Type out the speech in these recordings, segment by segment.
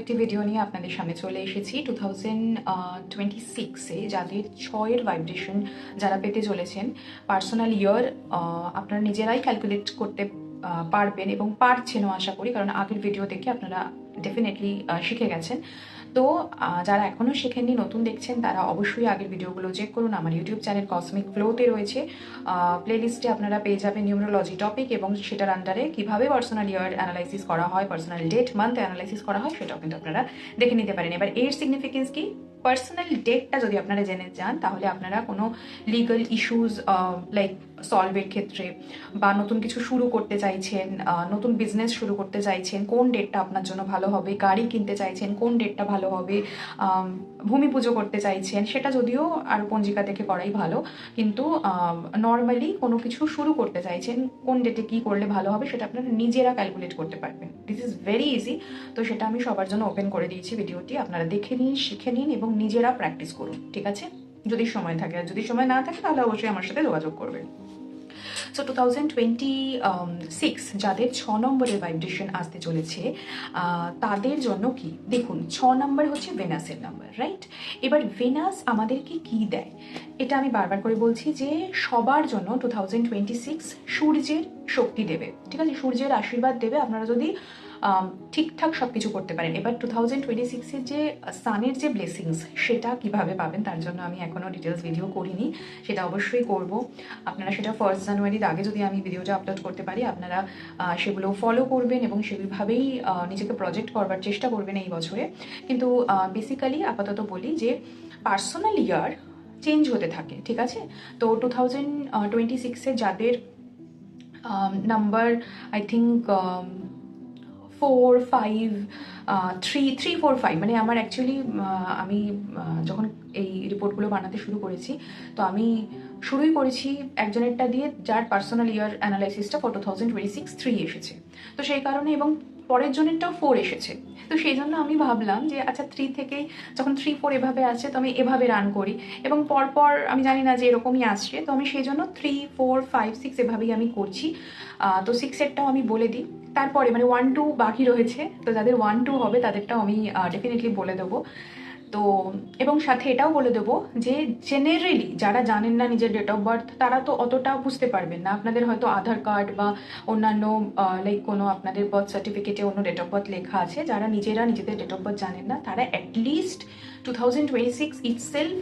একটি ভিডিও নিয়ে আপনাদের সামনে চলে এসেছি 2026-এ যাদের 6-এর ভাইব্রেশন যারা পেতে চলেছেন। পার্সোনাল ইয়ার আপনারা নিজেরাই ক্যালকুলেট করতে পারবেন এবং পারছেনও আশা করি, কারণ আগের ভিডিও দেখে আপনারা ডেফিনেটলি শিখে গেছেন। তো যারা এখনও শেখেননি, নতুন দেখছেন, তারা অবশ্যই আগের ভিডিওগুলো চেক করুন। আমার ইউটিউব চ্যানেল কসমিক ফ্লোতে রয়েছে, প্লেলিস্টে আপনারা পেয়ে যাবেন নিউমেরোলজি টপিক এবং সেটার আন্ডারে কীভাবে পার্সোনাল ইয়ার অ্যানালাইসিস করা হয়, পার্সোনাল ডেট মান্থ অ্যানালাইসিস করা হয়, সেটাও কিন্তু আপনারা দেখে নিতে পারেন। এবার এর সিগনিফিকেন্স কি? পার্সোনাল ডেটটা যদি আপনারা জেনে যান, তাহলে আপনারা কোনো লিগাল ইস্যুস লাইক সলভের ক্ষেত্রে বা নতুন কিছু শুরু করতে চাইছেন, নতুন বিজনেস শুরু করতে চাইছেন, কোন ডেটটা আপনার জন্য ভালো হবে, গাড়ি কিনতে চাইছেন কোন ডেটটা ভালো হবে, ভূমি পুজো করতে চাইছেন, সেটা যদিও আর পঞ্জিকা থেকে করাই ভালো, কিন্তু নর্মালি কোনো কিছু শুরু করতে চাইছেন কোন ডেটে কী করলে ভালো হবে সেটা আপনারা নিজেরা ক্যালকুলেট করতে পারবেন। This is very easy. তো সেটা আমি সবার জন্য ওপেন করে দিয়েছি ভিডিওটি, আপনারা দেখে নিন, শিখে নিন এবং নিজেরা প্র্যাকটিস করুন, ঠিক আছে? যদি সময় থাকে, আর যদি সময় না থাকে তাহলে অবশ্যই আমার সাথে যোগাযোগ করবেন। সো 2026 যাদের 6 নম্বরের ভাইব্রেশন আসতে চলেছে, তাদের জন্য কি দেখুন, 6 নম্বর হচ্ছে ভেনাসের নাম্বার, রাইট? এবার ভেনাস আমাদেরকে কি দেয়, এটা আমি বারবার করে বলছি যে সবার জন্য 2026 সূর্যের শক্তি দেবে, ঠিক আছে? সূর্যের আশীর্বাদ দেবে আপনারা যদি ঠিকঠাক সব কিছু করতে পারেন। এবার 2026-এর যে সানের যে ব্লেসিংস, সেটা কিভাবে পাবেন তার জন্য আমি এখনও ডিটেলস ভিডিও করিনি, সেটা অবশ্যই করব। আপনারা সেটা 1 জানুয়ারির আগে যদি আমি ভিডিওটা আপলোড করতে পারি, আপনারা সেগুলো ফলো করবেন এবং সেভাবেই নিজেকে প্রজেক্ট করবার চেষ্টা করবেন এই বছরে। কিন্তু বেসিক্যালি আপাতত বলি যে পার্সোনাল ইয়ার চেঞ্জ হতে থাকে, ঠিক আছে? তো 2026-এ যাদের নাম্বার আই থিঙ্ক 4, 5, 3, 4, 5, মানে আমার অ্যাকচুয়ালি আমি যখন এই রিপোর্টগুলো বানাতে শুরু করেছি, তো আমি শুরুই করেছি একজনেরটা দিয়ে যার পার্সোনাল ইয়ার অ্যানালাইসিসটা ফর 2026 3 এসেছে। তো সেই কারণে, এবং পরের জনেরটাও 4 এসেছে। তো সেই জন্য আমি ভাবলাম যে আচ্ছা 3 থেকেই যখন 3, 4 এভাবে আছে, তো আমি এভাবে রান করি এবং পরপর আমি জানি না যে এরকমই আসছে, তো আমি সেই জন্য 3, 4, 5, 6 এভাবেই আমি করছি। তো 6-এরটাও আমি বলে দিই, তারপরে মানে 1, 2 বাকি রয়েছে, তো যাদের 1, 2 হবে তাদেরটাও আমি ডেফিনেটলি বলে দেবো। তো এবং সাথে এটাও বলে দেবো যে জেনারেলি যারা জানেন না নিজের ডেট অফ বার্থ, তারা তো অতটা বুঝতে পারবেন না। আপনাদের হয়তো আধার কার্ড বা অন্যান্য লাইক কোনো আপনাদের বার্থ সার্টিফিকেটে অন্য ডেট অফ বার্থ লেখা আছে, যারা নিজেরা নিজেদের ডেট অফ বার্থ জানেন না, তারা অ্যাটলিস্ট 2026 ইটসেলফ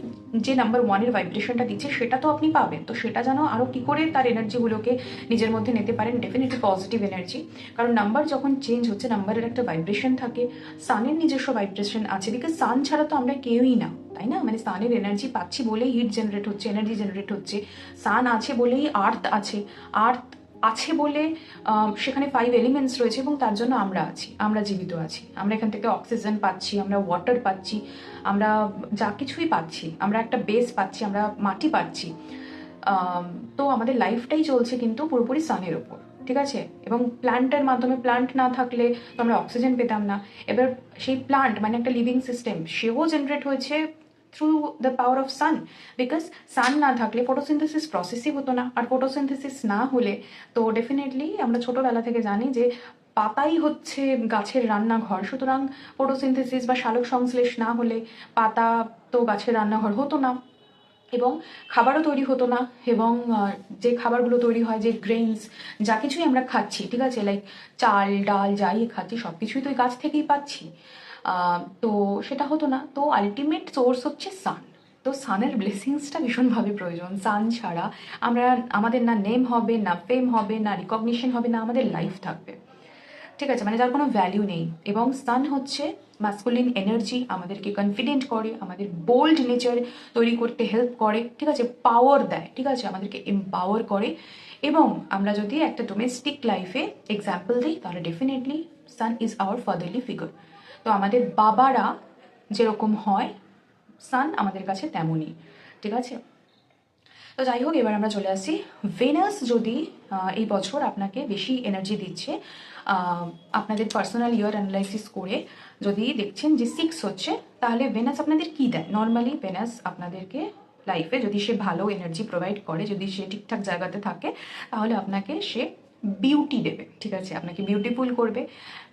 যে নাম্বার 1-এর ভাইব্রেশনটা দিচ্ছে সেটা তো আপনি পাবেন। তো সেটা যেন আরও কী করে তার এনার্জিগুলোকে নিজের মধ্যে নিতে পারেন, ডেফিনেটলি পজিটিভ এনার্জি। কারণ নাম্বার যখন চেঞ্জ হচ্ছে, নাম্বারের একটা ভাইব্রেশন থাকে, সানের নিজস্ব ভাইব্রেশন আছে, বিকজ সান ছাড়া তো আমরা কেউই না, তাই না? মানে সানের এনার্জি পাচ্ছি বলেই হিট জেনারেট হচ্ছে, এনার্জি জেনারেট হচ্ছে। সান আছে বলেই আর্থ আছে, আর্থ আছে বলে সেখানে 5 এলিমেন্টস রয়েছে এবং তার জন্য আমরা আছি, আমরা জীবিত আছি। আমরা এখান থেকে অক্সিজেন পাচ্ছি, আমরা ওয়াটার পাচ্ছি, আমরা যা কিছুই পাচ্ছি, আমরা একটা বেস পাচ্ছি, আমরা মাটি পাচ্ছি। তো আমাদের লাইফটাই চলছে কিন্তু পুরোপুরি সানের ওপর, ঠিক আছে? এবং প্ল্যান্টের মাধ্যমে, প্ল্যান্ট না থাকলে তো আমরা অক্সিজেন পেতাম না। এবার সেই প্ল্যান্ট মানে একটা লিভিং সিস্টেম, সেও জেনারেট হয়েছে through the power of sun, because sun না থাকলে ফটোসিনথেসিস প্রসেসই হতো না, আর ফটোসিনথেসিস না হলে তো ডেফিনেটলি আমরা ছোটোবেলা থেকে জানি যে পাতাই হচ্ছে গাছের রান্নাঘর। সুতরাং ফটোসিনথেসিস বা সালোক সংশ্লেষ না হলে পাতা তো গাছের রান্নাঘর হতো না এবং খাবারও তৈরি হতো না। এবং যে খাবারগুলো তৈরি হয়, যে গ্রেনস, যা কিছুই আমরা খাচ্ছি, ঠিক আছে, লাইক চাল ডাল যাই খাচ্ছি সব কিছুই তো ওই গাছ থেকেই পাচ্ছি। তো সেটা হতো না। তো আলটিমেট সোর্স হচ্ছে সান। তো সানের ব্লেসিংসটা ভীষণভাবে প্রয়োজন। সান ছাড়া আমাদের না নেম হবে, না ফেম হবে, না রিকগনিশন হবে, না আমাদের লাইফ থাকবে, ঠিক আছে? মানে যার কোনো ভ্যালিউ নেই। এবং সান হচ্ছে ম্যাসকুলিন এনার্জি, আমাদেরকে কনফিডেন্ট করে, আমাদের বোল্ড নেচার তৈরি করতে হেল্প করে, ঠিক আছে? পাওয়ার দেয়, ঠিক আছে? আমাদেরকে এম্পাওয়ার করে। এবং আমরা যদি একটা ডোমেস্টিক লাইফে এক্সাম্পল দিই, তাহলে definitely sun is our fatherly figure. তো আমাদের বাবারা যেরকম হয়, সান আমাদের কাছে তেমনই, ঠিক আছে? তো যাই হোক, এবার আমরা চলে আসছি ভেনাস। যদি এই বছর আপনাকে বেশি এনার্জি দিচ্ছে, আপনাদের পার্সোনাল ইয়ার অ্যানালাইসিস করে যদি দেখছেন যে 6 হচ্ছে, তাহলে ভেনাস আপনাদের কী দেয়? নর্মালি ভেনাস আপনাদেরকে লাইফে যদি সে ভালো এনার্জি প্রোভাইড করে, যদি সে ঠিকঠাক জায়গাতে থাকে, তাহলে আপনাকে সে বিউটি দেবে, ঠিক আছে, আপনাকে বিউটিফুল করবে।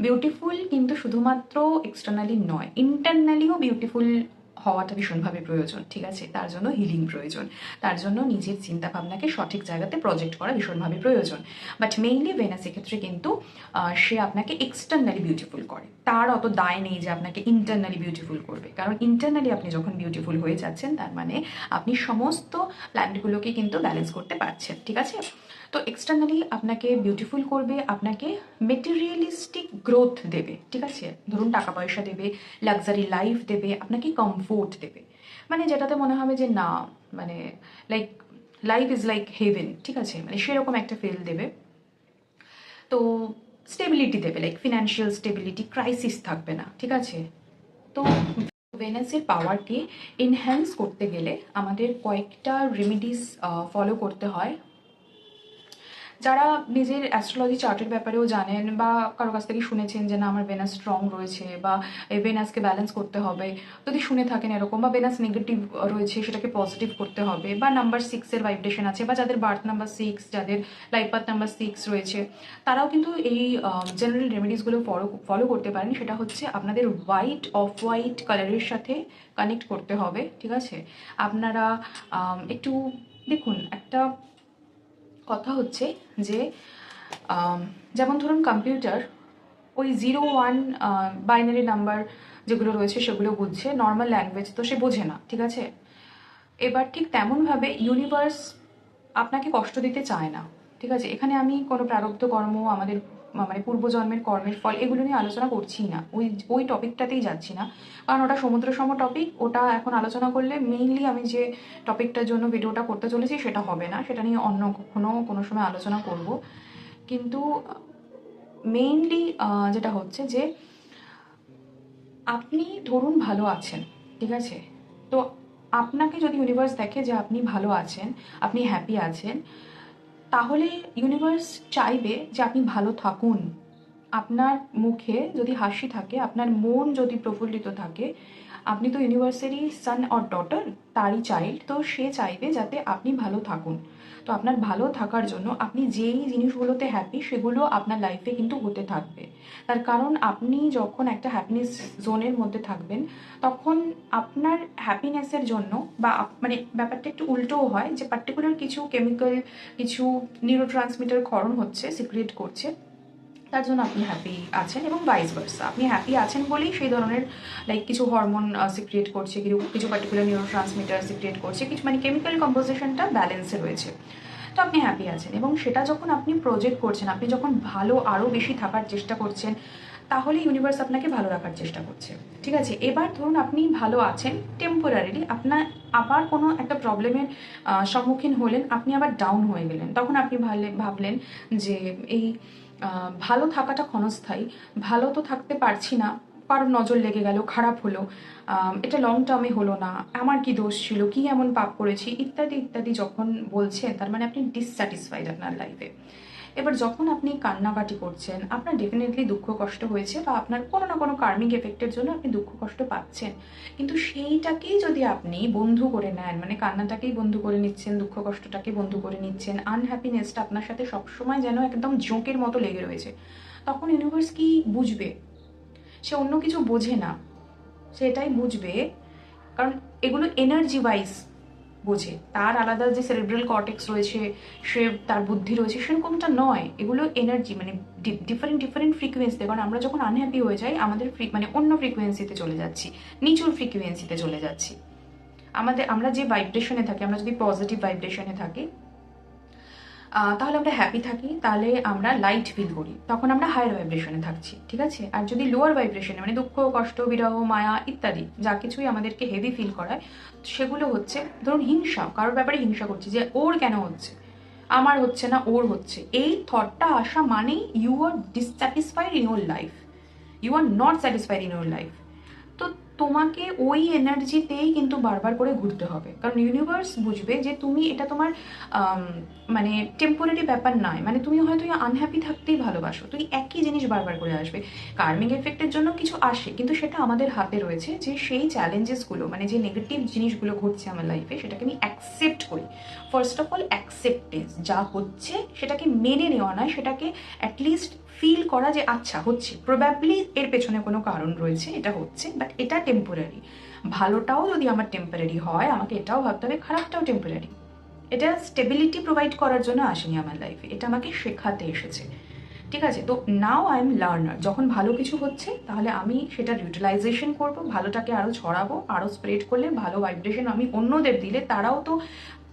বিউটিফুল কিন্তু শুধুমাত্র এক্সটার্নালি নয়, ইন্টারনালিও বিউটিফুল হওয়াটা ভীষণভাবে প্রয়োজন, ঠিক আছে। তার জন্য হিলিং প্রয়োজন, তার জন্য নিজের চিন্তা ভাবনাকে সঠিক জায়গাতে প্রজেক্ট করা ভীষণভাবে প্রয়োজন। বাট মেইনলি ভেনাস এক্ষেত্রে কিন্তু সে আপনাকে এক্সটার্নালি বিউটিফুল করে, তার অত দায় নেই যে আপনাকে ইন্টারনালি বিউটিফুল করবে। কারণ ইন্টারনালি আপনি যখন বিউটিফুল হয়ে যাচ্ছেন, তার মানে আপনি সমস্ত প্ল্যানেটগুলোকে কিন্তু ব্যালেন্স করতে পারছেন, ঠিক আছে। তো এক্সটার্নালি আপনাকে বিউটিফুল করবে, আপনাকে মেটেরিয়ালিস্টিক গ্রোথ দেবে, ঠিক আছে। ধরুন টাকা পয়সা দেবে, লাক্সারি লাইফ দেবে, আপনাকে কমফোর্ট দেবে, মানে যেটাতে মনে হবে যে না, মানে like life is like haven, ঠিক আছে, মানে সেরকম একটা ফিল দেবে। তো স্টেবিলিটি দেবে, লাইক ফিনান্সিয়াল স্টেবিলিটি, ক্রাইসিস থাকবে না, ঠিক আছে। তো ভেনাসের পাওয়ারকে এনহ্যান্স করতে গেলে আমাদের কয়েকটা রেমেডিস ফলো করতে হয়। যারা নিজের অ্যাস্ট্রোলজি চার্টের ব্যাপারেও জানেন বা কারো কাছ থেকে শুনেছেন যে না আমার ভেনাস স্ট্রং রয়েছে বা এই ভেনাসকে ব্যালেন্স করতে হবে, যদি শুনে থাকেন এরকম, বা ভেনাস নেগেটিভ রয়েছে সেটাকে পজিটিভ করতে হবে, বা নাম্বার 6-এর ভাইব্রেশন আছে, বা যাদের বার্থ নাম্বার 6, যাদের লাইফ পাথ নাম্বার 6 রয়েছে, তারাও কিন্তু এই জেনারেল রেমেডিসগুলো ফলো করতে পারেন। সেটা হচ্ছে আপনাদের হোয়াইট, অফ হোয়াইট কালারের সাথে কানেক্ট করতে হবে, ঠিক আছে। আপনারা একটু দেখুন, একটা কথা হচ্ছে যে যেমন ধরুন কম্পিউটার ওই 0-1 বাইনারি নাম্বার যেগুলো রয়েছে সেগুলো বুঝছে, নর্মাল ল্যাঙ্গুয়েজ তো সে বোঝে না, ঠিক আছে। এবার ঠিক তেমনভাবে ইউনিভার্স আপনাকে কষ্ট দিতে চায় না, ঠিক আছে। এখানে আমি কোনো প্রারব্ধ কর্ম, আমাদের মানে পূর্বজন্মের কর্মের ফল, এগুলো নিয়ে আলোচনা করছি না, ওই টপিকটাতেই যাচ্ছি না, কারণ ওটা সমুদ্র সম টপিক। ওটা এখন আলোচনা করলে মেইনলি আমি যে টপিকটার জন্য ভিডিওটা করতে চলেছি সেটা হবে না, সেটা নিয়ে অন্য কোনো সময় আলোচনা করব। কিন্তু মেইনলি যেটা হচ্ছে যে আপনি ধরুন ভালো আছেন, ঠিক আছে। তো আপনাকে যদি ইউনিভার্স দেখে যে আপনি ভালো আছেন, আপনি হ্যাপি আছেন, তাহলে ইউনিভার্স চাইবে যে আপনি ভালো থাকুন। আপনার মুখে যদি হাসি থাকে, আপনার মন যদি প্রফুল্লিত থাকে, আপনি তো ইউনিভার্সেরই সান অর ডটার, তারই চাইল্ড, তো সে চাইবে যাতে আপনি ভালো থাকুন। তো আপনার ভালো থাকার জন্য আপনি যেই জিনিসগুলোতে হ্যাপি সেগুলো আপনার লাইফে কিন্তু হতে থাকবে। তার কারণ আপনি যখন একটা হ্যাপিনেস জোনের মধ্যে থাকবেন, তখন আপনার হ্যাপিনেসের জন্য বা মানে ব্যাপারটা একটু উল্টোও হয়, যে পার্টিকুলার কিছু কেমিক্যাল, কিছু নিউরো ট্রান্সমিটার ক্ষরণ হচ্ছে, সিক্রিয়েট করছে, তার জন্য আপনি হ্যাপি আছেন, এবং ভাইস ভার্সা, আপনি হ্যাপি আছেন বলেই সেই ধরনের লাইক কিছু হরমোন সিক্রিয়েট করছে, কিছু পার্টিকুলার নিউরো ট্রান্সমিটার সিক্রিয়েট করছে, কিছু মানে কেমিক্যাল কম্পোজিশনটা ব্যালেন্সে রয়েছে। তো আপনি হ্যাপি আছেন, এবং সেটা যখন আপনি প্রজেক্ট করছেন, আপনি যখন ভালো আরও বেশি থাকার চেষ্টা করছেন, তাহলে ইউনিভার্স আপনাকে ভালো রাখার চেষ্টা করছে, ঠিক আছে। এবার ধরুন আপনি ভালো আছেন টেম্পোরারিলি, আপনার আবার কোনো একটা প্রবলেমের সম্মুখীন হলেন, আপনি আবার ডাউন হয়ে গেলেন, তখন আপনি ভাবলেন যে এই ভালো থাকাটা ক্ষণস্থায়ী, ভালো তো থাকতে পারছি না, কারোর নজর লেগে গেল, খারাপ হলো, এটা লং টার্মে হলো না, আমার কি দোষ ছিল, কি এমন পাপ করেছি, ইত্যাদি ইত্যাদি যখন বলছেন, তার মানে আপনি ডিসস্যাটিসফাইড আপনার লাইফে। এবার যখন আপনি কান্নাকাটি করছেন, আপনার ডেফিনেটলি দুঃখ কষ্ট হয়েছে, বা আপনার কোনো না কোনো কার্মিক এফেক্টের জন্য আপনি দুঃখ কষ্ট পাচ্ছেন, কিন্তু সেইটাকেই যদি আপনি বন্ধু করে নেন, মানে কান্নাটাকেই বন্ধু করে নিচ্ছেন, দুঃখ কষ্টটাকে বন্ধু করে নিচ্ছেন, আনহ্যাপিনেসটা আপনার সাথে সবসময় যেন একদম জোঁকের মতো লেগে রয়েছে, তখন ইউনিভার্স কি বুঝবে? সে অন্য কিছু বোঝে না, সে এটাই বুঝবে, কারণ এগুলো এনার্জি ওয়াইজ বোঝে, তার আলাদা যে সেরেব্রাল কর্টেক্স রয়েছে, সে তার বুদ্ধি রয়েছে, সেরকমটা নয়, এগুলো এনার্জি, মানে ডিফারেন্ট ডিফারেন্ট ফ্রিকোয়েন্সিতে। কারণ আমরা যখন আনহ্যাপি হয়ে যাই, আমাদের মানে অন্য ফ্রিকোয়েন্সিতে চলে যাচ্ছি, নিচুর ফ্রিকোয়েন্সিতে চলে যাচ্ছি। আমরা যে ভাইব্রেশনে থাকি, আমরা যদি পজিটিভ ভাইব্রেশনে থাকি, তাহলে আমরা হ্যাপি থাকি, তাহলে আমরা লাইট ফিল করি, তখন আমরা হায়ার ভাইব্রেশনে থাকছি, ঠিক আছে। আর যদি লোয়ার ভাইব্রেশনে, মানে দুঃখ কষ্ট বিরহ মায়া ইত্যাদি যা কিছুই আমাদেরকে হেভি ফিল করায়, সেগুলো হচ্ছে ধরুন হিংসা, কারোর ব্যাপারে হিংসা করছি, যে ওর কেন হচ্ছে, আমার হচ্ছে না ওর হচ্ছে, এই থটটা আসা মানেই you are dissatisfied in your life, you are not satisfied in your life. তো তোমাকে ওই এনার্জিতেই কিন্তু বারবার করে ঘুরতে হবে, কারণ ইউনিভার্স বুঝবে যে তুমি এটা তোমার মানে টেম্পোরারি ব্যাপার নয়, মানে তুমি হয়তো আনহ্যাপি থাকতেই ভালোবাসো, তুই একই জিনিস বারবার করে আসবে। কার্মিক এফেক্টের জন্য কিছু আসে, কিন্তু সেটা আমাদের হাতে রয়েছে যে সেই চ্যালেঞ্জেসগুলো, মানে যে নেগেটিভ জিনিসগুলো ঘটছে আমার লাইফে, সেটাকে আমি অ্যাকসেপ্ট করি। ফার্স্ট অফ অল অ্যাকসেপ্টেন্স, যা হচ্ছে সেটাকে মেনে নেওয়া নয়, সেটাকে অ্যাটলিস্ট ফিল করা যে আচ্ছা হচ্ছে, প্রবাবলি এর পেছনে কোনো কারণ রয়েছে, এটা হচ্ছে, বাট এটা টেম্পোরারি। ভালোটাও যদি আমার টেম্পোরারি হয়, আমাকে এটাও ভাবতে হবে খারাপটাও টেম্পোরারি। এটা স্টেবিলিটি প্রোভাইড করার জন্য আসেনি আমার লাইফে, এটা আমাকে শেখাতে এসেছে। ঠিক আছে, তো নাও আই এম লার্নার। যখন ভালো কিছু হচ্ছে তাহলে আমি সেটা ইউটিলাইজেশন করব, ভালোটাকে আরও ছড়াবো, আরও স্প্রেড করলে, ভালো ভাইব্রেশন আমি অন্যদের দিলে তারাও তো,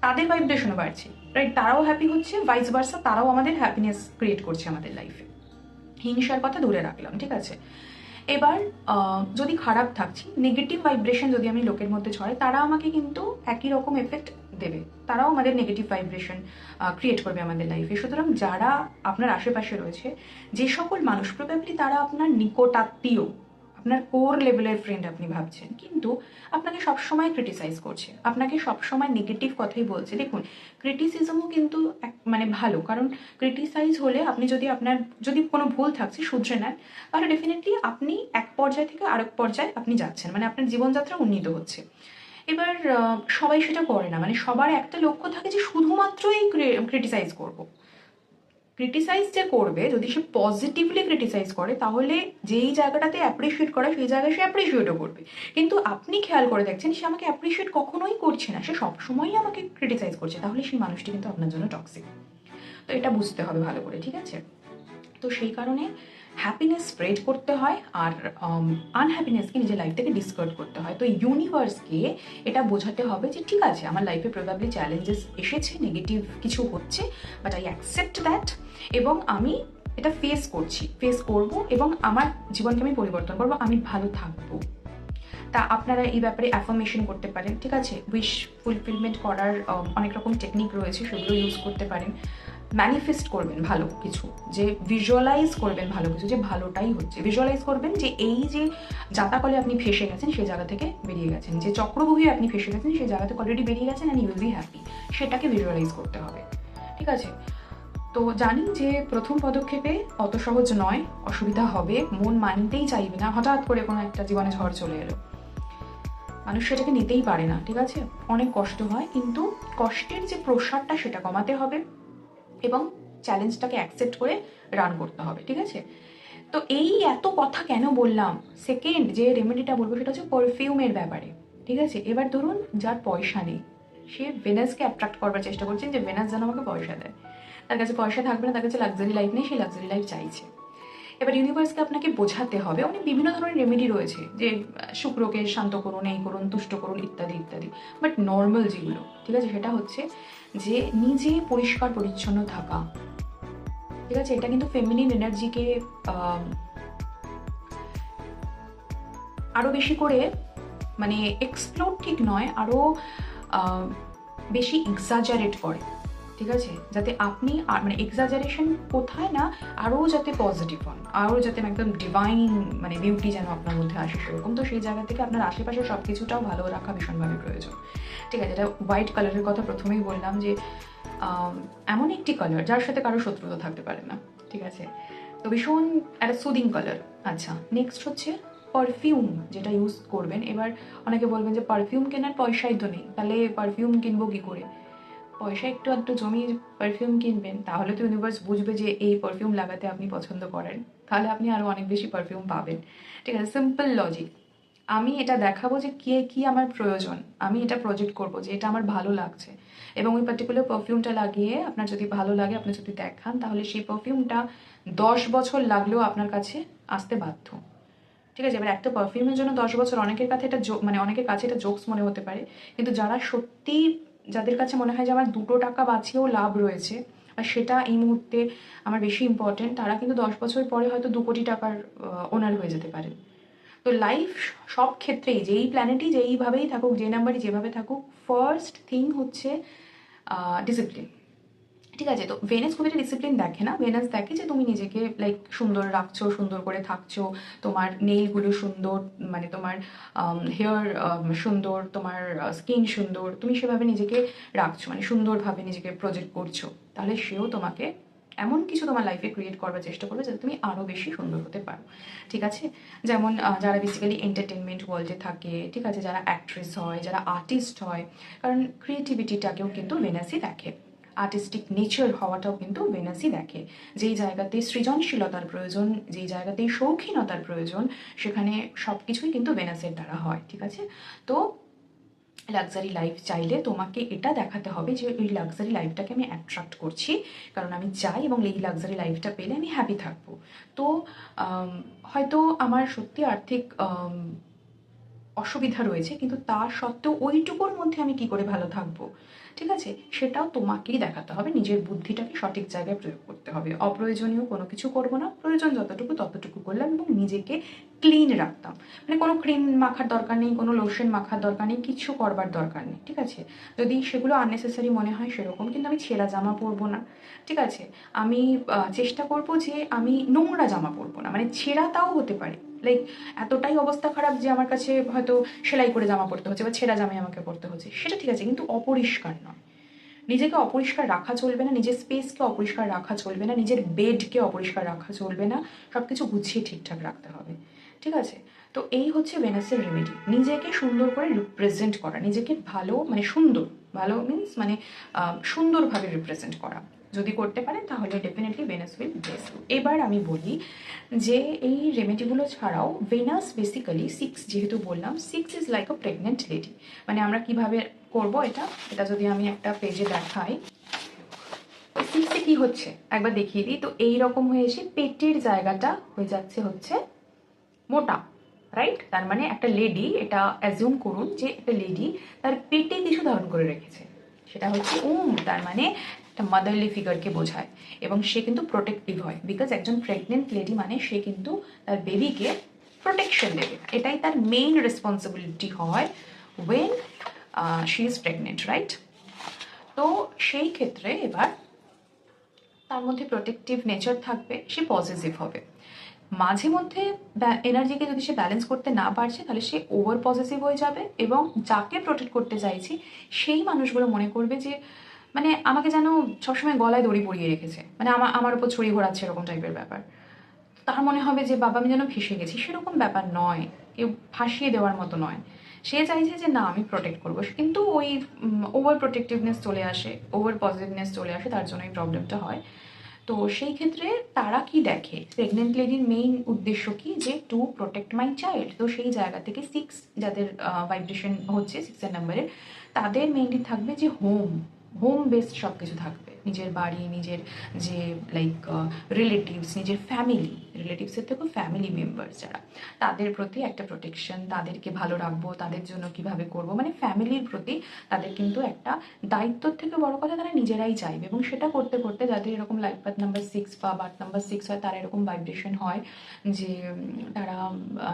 তাদের ভাইব্রেশনও বাড়ছে, রাইট? তারাও হ্যাপি হচ্ছে, ভাইস ভার্সা, তারাও আমাদের হ্যাপিনেস ক্রিয়েট করছে আমাদের লাইফে। হিংসার কথা দূরে রাখলাম, ঠিক আছে? এবার যদি খারাপ থাকছি, নেগেটিভ ভাইব্রেশন যদি আমি লোকের মধ্যে ছড়াই, তারা আমাকে কিন্তু একই রকম এফেক্ট দেবে, তারাও আমাদের নেগেটিভ ভাইব্রেশন ক্রিয়েট করবে আমাদের লাইফে। সুতরাং যারা আপনার আশেপাশে রয়েছে, যে সকল মানুষ প্রবাবলি তারা আপনার নিকটাত্মীয়, আপনার কোর লেভেলের ফ্রেন্ড আপনি ভাবছেন, কিন্তু আপনাকে সবসময় ক্রিটিসাইজ করছে, আপনাকে সবসময় নেগেটিভ কথাই বলছে। দেখুন, ক্রিটিসিজমও কিন্তু মানে ভালো, কারণ ক্রিটিসাইজ হলে আপনি যদি আপনার যদি কোনো ভুল থাকছে শুধরে নেন, তাহলে ডেফিনেটলি আপনি এক পর্যায় থেকে আরেক পর্যায়ে আপনি যাচ্ছেন, মানে আপনার জীবনযাত্রা উন্নীত হচ্ছে। এবার সবাই সেটা করে না, মানে সবার একটা লক্ষ্য থাকে যে শুধুমাত্রই ক্রিটিসাইজ করব। ক্রিটিসাইজ যে করবে, যদি সে পজিটিভলি ক্রিটিসাইজ করে, তাহলে যেই জায়গাটাতে অ্যাপ্রিসিয়েট করে সেই জায়গায় সে অ্যাপ্রিসিয়েটও করবে। কিন্তু আপনি খেয়াল করে দেখছেন সে আমাকে অ্যাপ্রিসিয়েট কখনোই করছে না, সে সবসময়ই আমাকে ক্রিটিসাইজ করছে, তাহলে সেই মানুষটি কিন্তু আপনার জন্য টক্সিক। তো এটা বুঝতে হবে ভালো করে, ঠিক আছে? তো সেই কারণে হ্যাপিনেস স্প্রেড করতে হয়, আর আনহ্যাপিনেসকে নিজের লাইফ থেকে ডিসকার্ড করতে হয়। তো ইউনিভার্সকে এটা বোঝাতে হবে যে ঠিক আছে, আমার লাইফে প্রবাবলি চ্যালেঞ্জেস এসেছে, নেগেটিভ কিছু হচ্ছে, বাট আই অ্যাকসেপ্ট দ্যাট, এবং আমি এটা ফেস করব, এবং আমার জীবনকে আমি পরিবর্তন করবো, আমি ভালো থাকবো। তা আপনারা এই ব্যাপারে অ্যাফার্মেশন করতে পারেন, ঠিক আছে? উইশ ফুলফিলমেন্ট করার অনেক রকম টেকনিক রয়েছে, সেগুলো ইউজ করতে পারেন। ম্যানিফেস্ট করবেন ভালো কিছু, যে ভিজুয়ালাইজ করবেন ভালো কিছু, যে ভালোটাই হচ্ছে। ভিজুয়ালাইজ করবেন যে এই যে জাতাকলে আপনি ফেসে গেছেন সেই জায়গা থেকে বেরিয়ে গেছেন, যে চক্রবুহে আপনি ফেসে গেছেন সেই জায়গা থেকে অলরেডি বেরিয়ে গেছেন, and you will be happy. সেটাকে ভিজুয়ালাইজ করতে হবে, ঠিক আছে? তো জানি যে প্রথম পদক্ষেপে অত সহজ নয়, অসুবিধা হবে, মন মানতেই চাইবে না, হঠাৎ করে কোনো একটা জীবনে ঝড় চলে এলো, মানুষ সেটাকে নিতেই পারে না, ঠিক আছে? অনেক কষ্ট হয়, কিন্তু কষ্টের যে প্রসারটা সেটা কমাতে হবে, এবং চ্যালেঞ্জটাকে অ্যাকসেপ্ট করে রান করতে হবে, ঠিক আছে? তো এই এত কথা কেন বললাম, সেকেন্ড যে রেমেডিটা বলবো সেটা হচ্ছে পারফিউমের ব্যাপারে, ঠিক আছে? এবার ধরুন যার পয়সা নেই, সে ভেনাসকে অ্যাট্রাক্ট করবার চেষ্টা করছেন যে ভেনাস যেন আমাকে পয়সা দেয়। তার কাছে পয়সা থাকবে না, তার কাছে লাক্সারি লাইফ নেই, সে লাক্সারি লাইফ চাইছে। এবার ইউনিভার্সকে আপনাকে বোঝাতে হবে, অনেক বিভিন্ন ধরনের রেমেডি রয়েছে, যে শুক্রকে শান্ত করুন, এই করুন, তুষ্ট করুন, ইত্যাদি ইত্যাদি। বাট নর্মাল যেগুলো, ঠিক আছে, সেটা হচ্ছে যে নিজে পরিষ্কার পরিচ্ছন্ন থাকা, ঠিক আছে? এটা কিন্তু ফেমিনিন এনার্জিকে আরও বেশি করে, মানে এক্সপ্লোর ঠিক নয়, আরও বেশি এক্সাজারেট করে, ঠিক আছে? যাতে আপনি মানে এক্সাজারেশন কোথায় না, আরও যাতে পজিটিভ হন, আরও যাতে একদম ডিভাইন মানে বিউটি যেন আপনার মধ্যে আসে সেরকম। তো সেই জায়গা থেকে আপনার আশেপাশে সব কিছুটাও ভালো রাখা ভীষণভাবে প্রয়োজন, ঠিক আছে? এটা হোয়াইট কালারের কথা প্রথমেই বললাম, যে এমন একটি কালার যার সাথে কারো শত্রুতা থাকতে পারে না, ঠিক আছে? তো ভীষণ একটা সুদিং কালার। আচ্ছা, নেক্সট হচ্ছে পারফিউম যেটা ইউজ করবেন। এবার অনেকে বলবেন যে পারফিউম কেনার পয়সাই তো নেই, তাহলে পারফিউম কিনবো কী করে? পয়সা একটু আধটু জমিয়ে পারফিউম কিনবেন, তাহলে তো ইউনিভার্স বুঝবে যে এই পারফিউম লাগাতে আপনি পছন্দ করেন, তাহলে আপনি আরও অনেক বেশি পারফিউম পাবেন, ঠিক আছে? Simple logic. আমি এটা দেখাবো যে কে কী আমার প্রয়োজন, আমি এটা প্রজেক্ট করবো যে এটা আমার ভালো লাগছে, এবং ওই পার্টিকুলার পারফিউমটা লাগিয়ে আপনার যদি ভালো লাগে, আপনি যদি দেখান, তাহলে সেই পারফিউমটা 10 বছর লাগলেও আপনার কাছে আসতে বাধ্য, ঠিক আছে? এবার একটা পারফিউমের জন্য 10 বছর অনেকের কাছে এটা মানে অনেকের কাছে এটা জোকস মনে হতে পারে, কিন্তু যারা সত্যি, যাদের কাছে মনে হয় যে আমার 2 টাকা বাঁচিয়েও লাভ রয়েছে, আর সেটা এই মুহূর্তে আমার বেশি ইম্পর্টেন্ট, তারা কিন্তু 10 বছর পরে হয়তো 2 কোটি টাকার ওনার হয়ে যেতে পারে। তো লাইফ সব ক্ষেত্রেই, যেই প্ল্যানেটই যেইভাবেই থাকুক, যে নাম্বারই যেভাবে থাকুক, ফার্স্ট থিং হচ্ছে ডিসিপ্লিন। ঠিক আছে। তো ভেনাস খুব একটা ডিসিপ্লিন দেখে না, ভেনাস দেখে যে তুমি নিজেকে লাইক সুন্দর রাখছো, সুন্দর করে থাকছো, তোমার নেইলগুলো সুন্দর, মানে তোমার হেয়ার সুন্দর, তোমার স্কিন সুন্দর, তুমি সেভাবে নিজেকে রাখছো, মানে সুন্দরভাবে নিজেকে প্রজেক্ট করছো, তাহলে সেও তোমাকে এমন কিছু তোমার লাইফে ক্রিয়েট করবার চেষ্টা করবে যাতে তুমি আরও বেশি সুন্দর হতে পারো। ঠিক আছে। যেমন যারা বেসিক্যালি এন্টারটেনমেন্ট ওয়ার্ল্ডে থাকে, ঠিক আছে, যারা অ্যাক্ট্রেস হয়, যারা আর্টিস্ট হয়, কারণ ক্রিয়েটিভিটিটাকেও কিন্তু ভেনাসই দেখে, আর্টিস্টিক নেচার হওয়াটাও কিন্তু ভেনাসই দেখে। যেই জায়গাতে সৃজনশীলতার প্রয়োজন, যেই জায়গাতে শৌখিনতার প্রয়োজন, সেখানে সব কিছুই কিন্তু ভেনাসের দ্বারা হয়। ঠিক আছে। তো লাক্সারি লাইফ চাইলে তোমাকে এটা দেখাতে হবে যে ওই লাক্সারি লাইফটাকে আমি অ্যাট্রাক্ট করছি, কারণ আমি চাই এবং এই লাক্সারি লাইফটা পেলে আমি হ্যাপি থাকবো। তো হয়তো আমার সত্যি আর্থিক অসুবিধা রয়েছে, কিন্তু তা সত্ত্বেও ওইটুকুর মধ্যে আমি কি করে ভালো থাকবো, ঠিক আছে, সেটাও তোমাকেই দেখাতে হবে। নিজের বুদ্ধিটাকে সঠিক জায়গায় প্রয়োগ করতে হবে। অপ্রয়োজনীয় কোনো কিছু করবো না, প্রয়োজন যতটুকু ততটুকু করলাম এবং নিজেকে ক্লিন রাখতাম। মানে কোনো ক্রিম মাখার দরকার নেই, কোনো লোশন মাখার দরকার নেই, কিছু করবার দরকার নেই। ঠিক আছে। যদি সেগুলো আননেসেসারি মনে হয় সেরকম, কিন্তু আমি ছেঁড়া জামা পরবো না। ঠিক আছে। আমি চেষ্টা করব যে আমি নোংরা জামা পরবো না, মানে ছেঁড়া তাও হতে পারে, লাইক এতটাই অবস্থা খারাপ যে আমার কাছে হয়তো সেলাই করে জামা পরতে হচ্ছে বা ছেঁড়া জামাই আমাকে পরতে হচ্ছে, সেটা ঠিক আছে, কিন্তু অপরিষ্কার নয়। নিজেকে অপরিষ্কার রাখা চলবে না, নিজের স্পেসকে অপরিষ্কার রাখা চলবে না, নিজের বেডকে অপরিষ্কার রাখা চলবে না, সব কিছু গুছিয়ে ঠিকঠাক রাখতে হবে। ঠিক আছে। তো এই হচ্ছে ভেনাসের রেমেডি, নিজেকে সুন্দর করে রিপ্রেজেন্ট করা, নিজেকে ভালো মানে সুন্দর, ভালো মিন্স মানে সুন্দরভাবে রিপ্রেজেন্ট করা যদি করতে পারেন তাহলে definitely Venus will bless you. এবার আমি বলি যে এই রেমেডিগুলো ছাড়াও ভেনাস বেসিক্যালি সিক্স, যেহেতু বললাম six is like a pregnant lady, মানে আমরা কিভাবে করবো এটা, এটা যদি আমি একটা পেজে দেখাই, সিক্সে কি হচ্ছে একবার দেখিয়ে দিই। তো এইরকম হয়ে এসে পেটের জায়গাটা হয়ে যাচ্ছে হচ্ছে মোটা, রাইট? তার মানে একটা লেডি, এটা অ্যাজিউম করুন যে একটা লেডি তার পেটে কিছু ধারণ করে রেখেছে, সেটা হচ্ছে তার মানে একটা মাদারলি ফিগারকে বোঝায়, এবং সে কিন্তু প্রোটেক্টিভ হয়, বিকজ একজন প্রেগনেন্ট লেডি মানে সে কিন্তু তার বেবিকে প্রোটেকশন দেবে, এটাই তার মেইন রেসপন্সিবিলিটি হয় when she is pregnant, right? তো সেই ক্ষেত্রে এবার তার মধ্যে প্রোটেক্টিভ নেচার থাকবে, সে পজিটিভ হবে। মাঝে মধ্যে এনার্জিকে যদি সে ব্যালেন্স করতে না পারছে তাহলে সে ওভার পজিটিভ হয়ে যাবে, এবং যাকে প্রোটেক্ট করতে চাইছি সেই মানুষগুলো মনে করবে যে মানে আমাকে যেন সবসময় গলায় দড়ি পরিয়ে রেখেছে, মানে আমার উপর ছড়ি ঘোরাচ্ছে, এরকম টাইপের ব্যাপার। তার মনে হবে যে বাবা আমি যেন ভেসে গেছি, সেরকম ব্যাপার নয়, কেউ ভাসিয়ে দেওয়ার মতো নয়। সে চাইছে যে না আমি প্রোটেক্ট করবো, কিন্তু ওই ওভার প্রোটেক্টিভনেস চলে আসে, ওভার পজিটিভনেস চলে আসে, তার জন্য এই প্রবলেমটা হয়। তো সেই ক্ষেত্রে তারা কি দেখে, প্রেগনেন্ট লেডির মেইন উদ্দেশ্য কি, যে টু প্রোটেক্ট মাই চাইল্ড। তো সেই জায়গা থেকে সিক্স যাদের ভাইব্রেশন হচ্ছে সিক্সের নাম্বারের, তাদের মেইনলি থাকবে যে হোম, হোম বেসড সব কিছু থাকবে, নিজের বাড়ি, নিজের যে লাইক রিলেটিভস, নিজের ফ্যামিলি, রিলেটিভসের থেকেও ফ্যামিলি মেম্বার্স যারা, তাদের প্রতি একটা প্রোটেকশন, তাদেরকে ভালো রাখবো, তাদের জন্য কিভাবে করব, মানে ফ্যামিলির প্রতি তাদের কিন্তু একটা দায়িত্বর থেকে বড় কথা তারা নিজেরাই চাইবে, এবং সেটা করতে করতে যাদের এরকম লাইফ পাথ নাম্বার সিক্স বা বার্থ নাম্বার সিক্স হয়, তারা এরকম ভাইব্রেশন হয় যে তারা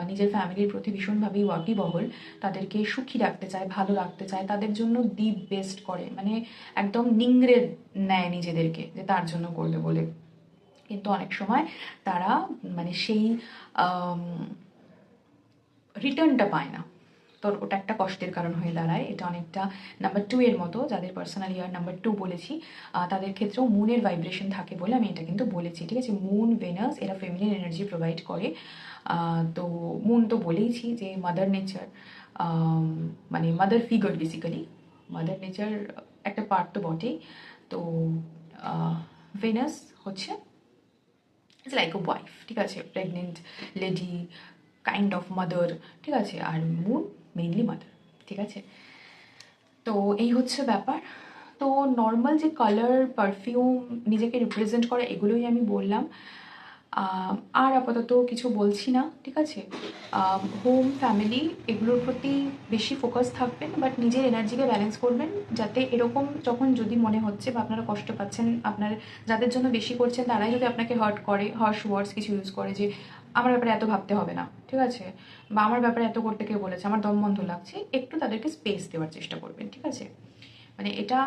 নিজের ফ্যামিলির প্রতি ভীষণভাবেই ওয়াকিবহল, তাদেরকে সুখী রাখতে চায়, ভালো রাখতে চায়, তাদের জন্য দি বেস্ট করে, মানে একদম নিংড়ে নেয় নিজেদেরকে যে তার জন্য করবে বলে। কিন্তু অনেক সময় তারা মানে সেই রিটার্নটা পায় না, তো ওটা একটা কষ্টের কারণ হয়ে দাঁড়ায়। এটা অনেকটা নাম্বার টু এর মতো, যাদের পার্সোনাল ইয়ার নাম্বার টু বলেছি তাদের ক্ষেত্রেও মুনের ভাইব্রেশন থাকে বলে আমি এটা কিন্তু বলেছি। ঠিক আছে। মুন, ভেনাস এরা ফেমিনিন এনার্জি প্রোভাইড করে। তো মুন তো বলেইছি যে মাদার নেচার, মানে mother figure, basically mother nature একটা পার্ট তো বটেই। তো ভেনাস হচ্ছে ইটস লাইক আ ওয়াইফ, ঠিক আছে, pregnant lady, kind of mother, ঠিক আছে, আর মুন মেইনলি মাদার। ঠিক আছে। তো এই হচ্ছে ব্যাপার। তো নর্মাল যে কালার, পারফিউম, নিজেকে রিপ্রেজেন্ট করে, এগুলোই আমি বললাম। আর আপাতত কিছু বলছি না। ঠিক আছে। হোম, ফ্যামিলি এগুলোর প্রতি বেশি ফোকাস থাকবেন, বাট নিজের এনার্জিকে ব্যালেন্স করবেন, যাতে এরকম যখন যদি মনে হচ্ছে বা আপনারা কষ্ট পাচ্ছেন, আপনার যাদের জন্য বেশি করছেন তারাই যদি আপনাকে হার্ট করে, হার্শ ওয়ার্ডস কিছু ইউজ করে যে আমার ব্যাপারে এত ভাবতে হবে না, ঠিক আছে, বা আমার ব্যাপারে এত করতে কেউ বলেছে, আমার দম বন্ধ লাগছে, একটু তাদেরকে স্পেস দেওয়ার চেষ্টা করবেন। ঠিক আছে। মানে এটা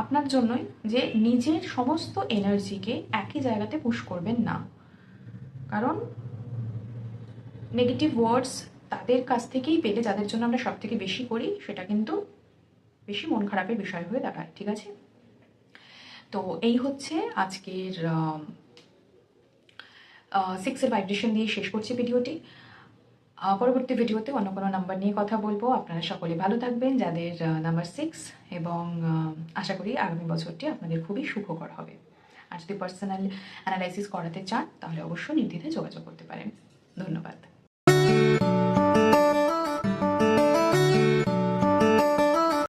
আপনার জন্যই যে নিজের সমস্ত এনার্জিকে একই জায়গাতে পুশ করবেন না, কারণ নেগেটিভ ওয়ার্ডস তাদের কাছ থেকেই পেলে যাদের জন্য আমরা সব থেকে বেশি করি, সেটা কিন্তু বেশি মন খারাপের বিষয় হয়ে দাঁড়ায়। ঠিক আছে, তো এই হচ্ছে আজকের 6-এর ভাইব্রেশন দিয়ে শেষ করছি ভিডিওটি। পরবর্তী ভিডিওতে অন্য কোনো নাম্বার নিয়ে কথা বলবো। আপনারা সকলে ভালো থাকবেন যাদের নাম্বার 6, এবং আশা করি আগামী বছরটি আপনাদের খুবই সুখকর হবে। আর যদি পার্সোনাল অ্যানালাইসিস করাতে চান তাহলে অবশ্যই নির্দ্বিধায় যোগাযোগ করতে পারেন। ধন্যবাদ।